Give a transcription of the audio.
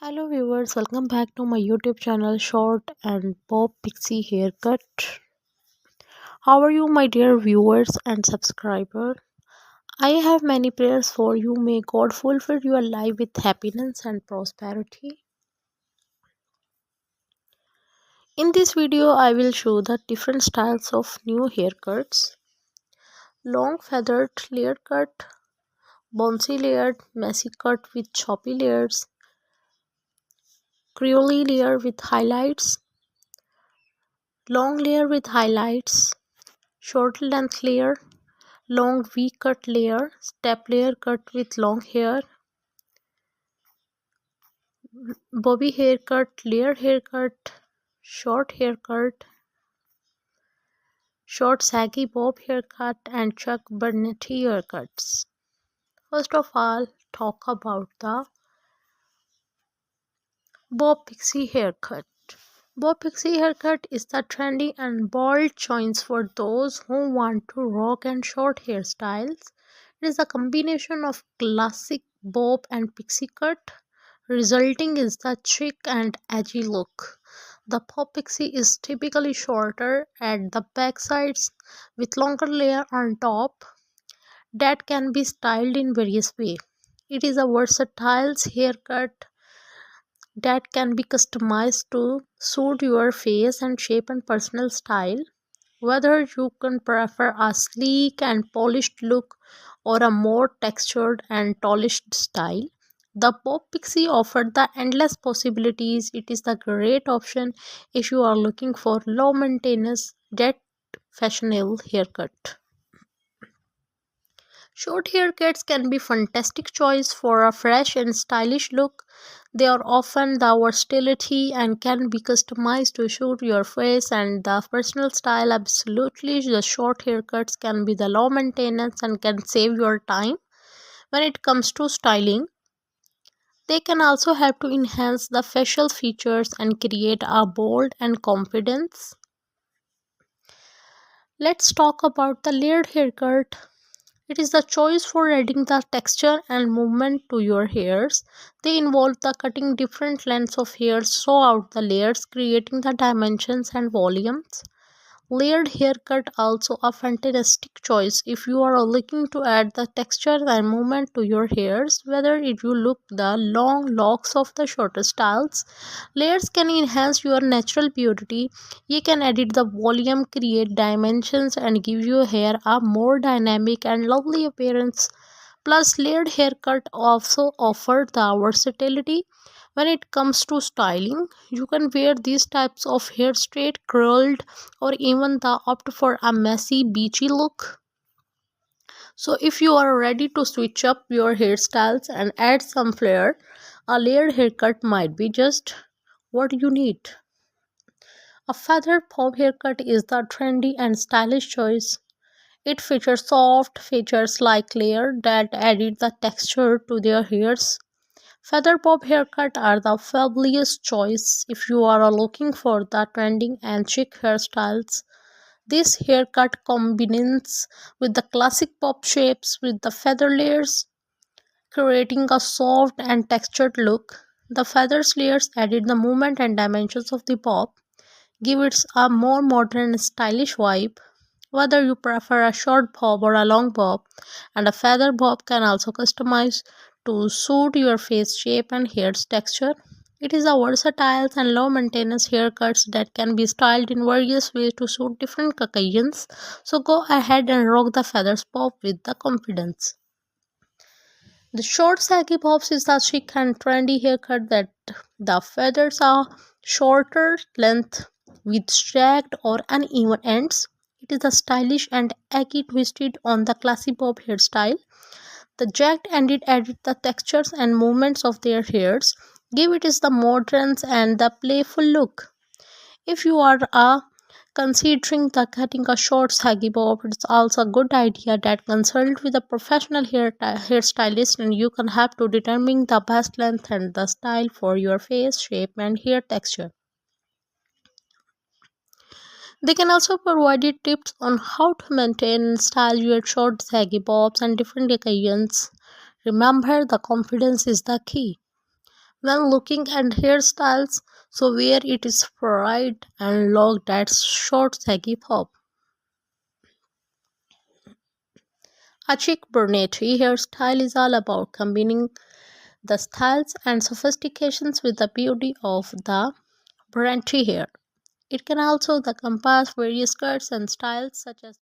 Hello viewers, welcome back to my YouTube channel Short and Bob Pixie Haircut. How are you my dear viewers and subscribers? I have many prayers for you. May God fulfill your life with happiness and prosperity. In this video, I will show the different styles of new haircuts. Long feathered layer cut, bouncy layered, messy cut with choppy layers, creole layer with highlights, long layer with highlights, short length layer, long V-cut layer, step layer cut with long hair, bobby haircut, layer haircut, short haircut, short saggy bob haircut, and Chuck Bernetti haircuts. First of all, talk about the Bob Pixie haircut. Bob Pixie haircut is the trendy and bold choice for those who want to rock and short hairstyles. It is a combination of classic bob and pixie cut, resulting in the chic and edgy look. The Bob Pixie is typically shorter at the back sides with longer layer on top that can be styled in various ways. It is a versatile haircut that can be customized to suit your face and shape and personal style. Whether you can prefer a sleek and polished look or a more textured and polished style, the Pop Pixie offered the endless possibilities. It is the great option if you are looking for low maintenance yet fashionable haircut. Short haircuts can be fantastic choice for a fresh and stylish look. They are often the versatility and can be customized to suit your face and the personal style. Absolutely, the short haircuts can be the low maintenance and can save your time. When it comes to styling, they can also help to enhance the facial features and create a bold and confidence. Let's talk about the layered haircut. It is the choice for adding the texture and movement to your hairs. They involve the cutting different lengths of hairs throughout the layers, creating the dimensions and volumes. Layered haircut also a fantastic choice if you are looking to add the texture and movement to your hairs. Whether if you look the long locks of the shorter styles, layers can enhance your natural beauty. You can edit the volume, create dimensions, and give your hair a more dynamic and lovely appearance. Plus, layered haircut also offer the versatility when it comes to styling. You can wear these types of hair straight, curled, or even the opt for a messy, beachy look. So, if you are ready to switch up your hairstyles and add some flair, a layered haircut might be just what you need. A feathered bob haircut is the trendy and stylish choice. It features soft features like layer that added the texture to their hairs. Feather bob haircut are the fabulous choice if you are looking for the trending and chic hairstyles. This haircut combines with the classic bob shapes with the feather layers, creating a soft and textured look. The feathers layers added the movement and dimensions of the bob, give it a more modern and stylish vibe. Whether you prefer a short bob or a long bob, and a feather bob can also customize to suit your face shape and hair's texture. It is a versatile and low maintenance haircuts that can be styled in various ways to suit different occasions. So go ahead and rock the feathers bob with the confidence. The short saggy bobs is the chic and trendy haircut that the feathers are shorter length with jagged or uneven ends. It is a stylish and eggy twisted on the classy bob hairstyle. The jagged ended added the textures and movements of their hairs, give it is the modern and the playful look. If you are considering the cutting a short saggy bob, it's also a good idea that consult with a professional hairstylist and you can have to determine the best length and the style for your face shape and hair texture. They can also provide you tips on how to maintain and style your short saggy bobs and different occasions. Remember, the confidence is the key. When looking at hairstyles, so where it is fried and locked at short saggy pop. A chic brunette hairstyle is all about combining the styles and sophistications with the beauty of the brunette hair. It can also encompass various cuts and styles such as